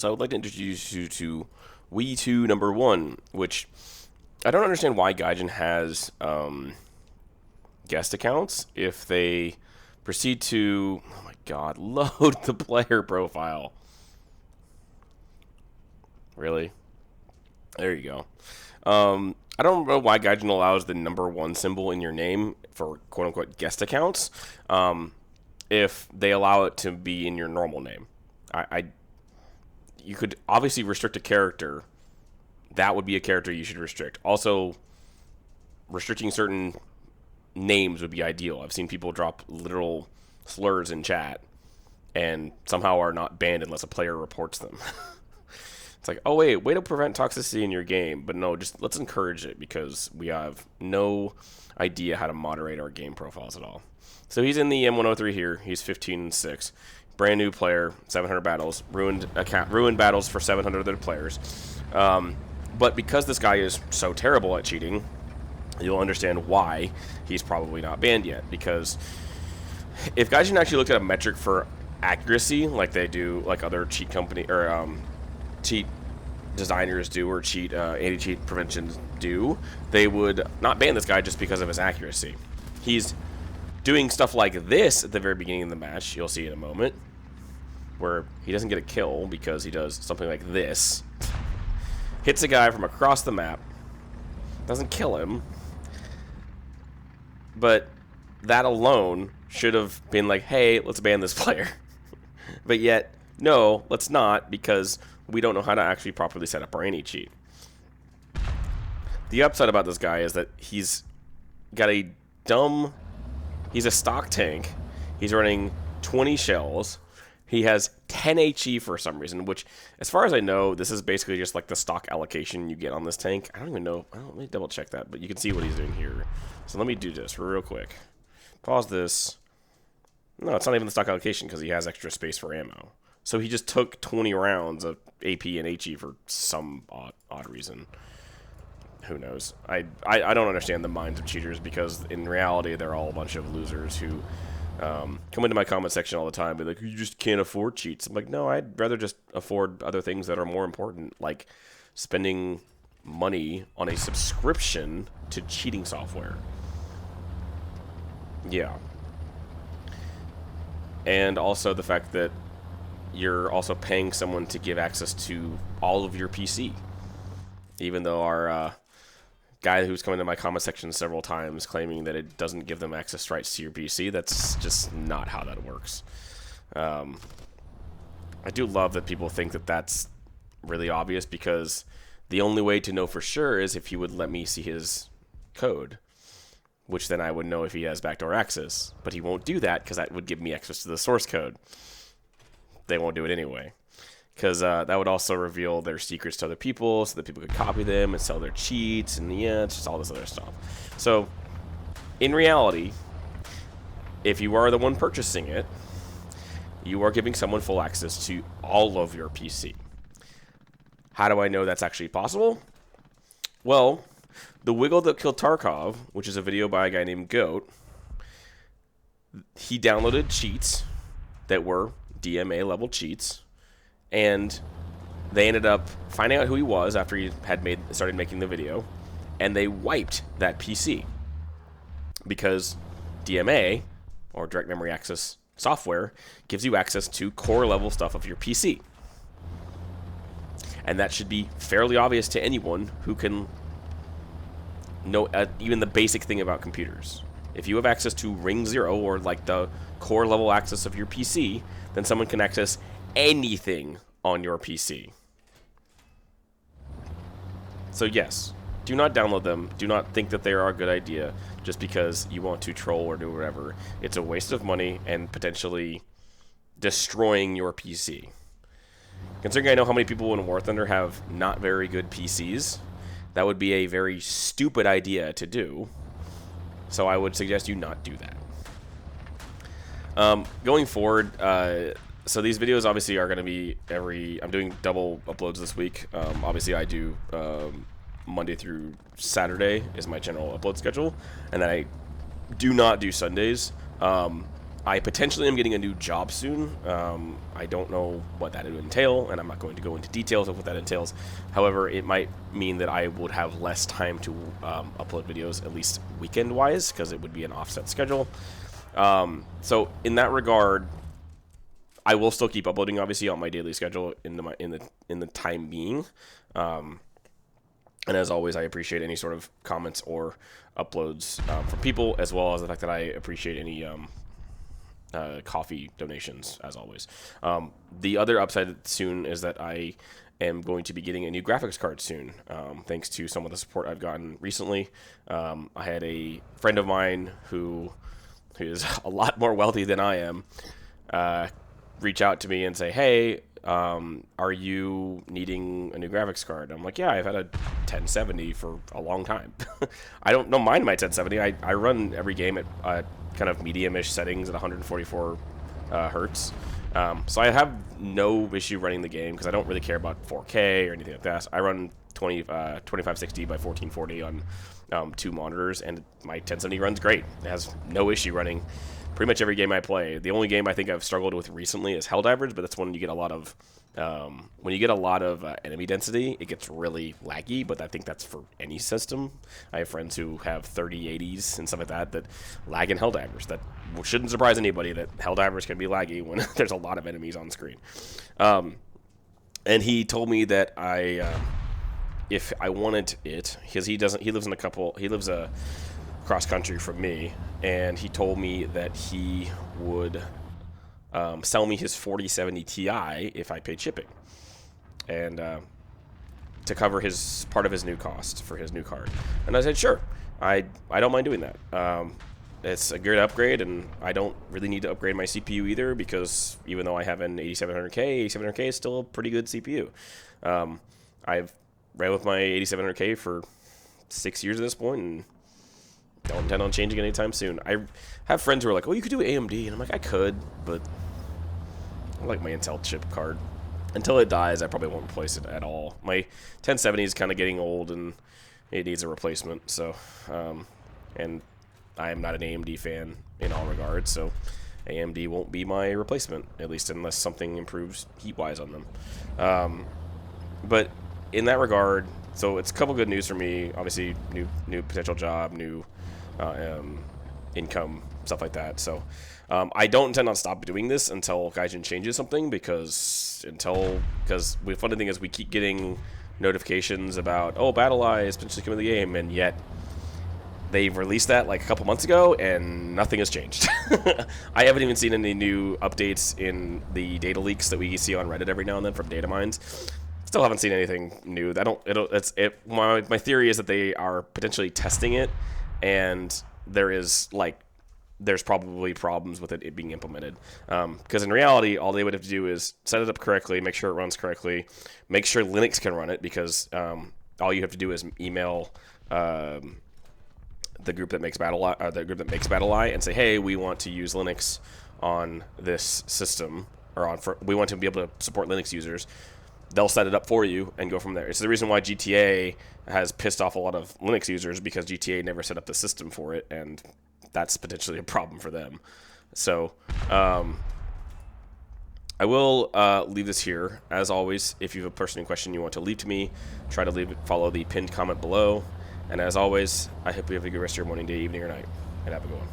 So I would like to introduce you to wii2 number 1, which I don't understand why Gaijin has guest accounts if they proceed to, oh my god, load the player profile. Really? There you go. I don't know why Gaijin allows the number 1 symbol in your name for quote-unquote guest accounts if they allow it to be in your normal name. You could obviously restrict a character. That would be a character you should restrict. Also, restricting certain names would be ideal. I've seen people drop literal slurs in chat and somehow are not banned unless a player reports them. It's like, oh wait, way to prevent toxicity in your game. But no, just let's encourage it because we have no idea how to moderate our game profiles at all. So he's in the M103 here. He's 15-6. Brand new player, 700 battles. Ruined battles for 700 other players. But because this guy is so terrible at cheating, you'll understand why he's probably not banned yet. Because if Gaijin actually looked at a metric for accuracy, like they do, like other cheat company or cheat designers do, or cheat anti-cheat prevention do, they would not ban this guy just because of his accuracy. He's doing stuff like this at the very beginning of the match. You'll see in a moment, where he doesn't get a kill because he does something like this. Hits a guy from across the map. Doesn't kill him. But that alone should have been like, hey, let's ban this player. But yet, no, let's not, because we don't know how to actually properly set up our anti-cheat. The upside about this guy is that he's got he's a stock tank. He's running 20 shells. He has 10 HE for some reason, which, as far as I know, this is basically just like the stock allocation you get on this tank. I don't even know. Let me double check that, but you can see what he's doing here. So let me do this real quick. Pause this. No, it's not even the stock allocation because he has extra space for ammo. So he just took 20 rounds of AP and HE for some odd reason. Who knows? I don't understand the minds of cheaters, because in reality they're all a bunch of losers who come into my comment section all the time and be like, you just can't afford cheats. I'm like, no, I'd rather just afford other things that are more important, like spending money on a subscription to cheating software. Yeah. And also the fact that you're also paying someone to give access to all of your PC. Even though our guy who's come into my comment section several times claiming that it doesn't give them access rights to your PC, that's just not how that works. I do love that people think that that's really obvious, because the only way to know for sure is if he would let me see his code, which then I would know if he has backdoor access. But he won't do that because that would give me access to the source code. They won't do it anyway, because that would also reveal their secrets to other people, so that people could copy them and sell their cheats, and yeah, it's just all this other stuff. So, in reality, if you are the one purchasing it, you are giving someone full access to all of your PC. How do I know that's actually possible? Well, the Wiggle That Killed Tarkov, which is a video by a guy named Goat, he downloaded cheats that were DMA level cheats, and they ended up finding out who he was after he had started making the video, and they wiped that PC because DMA, or direct memory access software, gives you access to core level stuff of your PC, and that should be fairly obvious to anyone who can know even the basic thing about computers. If you have access to Ring 0, or like the core level access of your PC, then someone can access anything on your PC. So yes, do not download them. Do not think that they are a good idea just because you want to troll or do whatever. It's a waste of money and potentially destroying your PC. Considering I know how many people in War Thunder have not very good PCs, that would be a very stupid idea to do. So I would suggest you not do that. Going forward, so these videos obviously are going to be I'm doing double uploads this week. Obviously I do Monday through Saturday is my general upload schedule, and then I do not do Sundays. I potentially am getting a new job soon. I don't know what that would entail, and I'm not going to go into details of what that entails. However, it might mean that I would have less time to upload videos, at least weekend-wise, because it would be an offset schedule. So in that regard, I will still keep uploading, obviously, on my daily schedule in the time being. And as always, I appreciate any sort of comments or uploads from people, as well as the fact that I appreciate any coffee donations, as always. The other upside soon is that I am going to be getting a new graphics card soon, thanks to some of the support I've gotten recently. I had a friend of mine who is a lot more wealthy than I am reach out to me and say, hey, are you needing a new graphics card? I'm like, yeah, I've had a 1070 for a long time. I don't mind my 1070. I run every game at kind of medium-ish settings at 144 hertz. So I have no issue running the game because I don't really care about 4K or anything like that. I run 2560 by 1440 on 2 monitors, and my 1070 runs great. It has no issue running pretty much every game I play. The only game I think I've struggled with recently is Helldivers, but that's when you get a lot of enemy density, it gets really laggy. But I think that's for any system. I have friends who have 3080s and stuff like that lag in Helldivers. That shouldn't surprise anybody that Helldivers can be laggy when there's a lot of enemies on screen. And he told me that if I wanted it, because he lives cross country from me, and he told me that he would sell me his 4070 Ti if I paid shipping, and to cover his part of his new cost for his new card. And I said, sure, I don't mind doing that. It's a good upgrade, and I don't really need to upgrade my CPU either, because even though I have an 8700K, 8700K is still a pretty good CPU. I've ran with my 8700K for 6 years at this point, and don't intend on changing anytime soon. I have friends who are like, oh, you could do AMD, and I'm like, I could, but I like my Intel chip card. Until it dies, I probably won't replace it at all. My 1070 is kind of getting old, and it needs a replacement, so, and I am not an AMD fan in all regards, so AMD won't be my replacement, at least unless something improves heat-wise on them. But in that regard, so it's a couple good news for me. Obviously, new potential job, new income, stuff like that. So I don't intend on stop doing this until Gaijin changes something, because the funny thing is we keep getting notifications about, oh, BattlEye is potentially coming to the game, and yet they've released that like a couple months ago, and nothing has changed. I haven't even seen any new updates in the data leaks that we see on Reddit every now and then from data mines. Still haven't seen anything new. My theory is that they are potentially testing it, and there's probably problems with it being implemented. Because in reality, all they would have to do is set it up correctly, make sure it runs correctly, make sure Linux can run it, because all you have to do is email the group that makes BattlEye, and say, hey, we want to use Linux on this system, or we want to be able to support Linux users. They'll set it up for you and go from there. It's the reason why GTA has pissed off a lot of Linux users, because GTA never set up the system for it, and that's potentially a problem for them. So I will leave this here. As always, if you have a personal question you want to leave to me, try to follow the pinned comment below. And as always, I hope you have a good rest of your morning, day, evening, or night, and have a good one.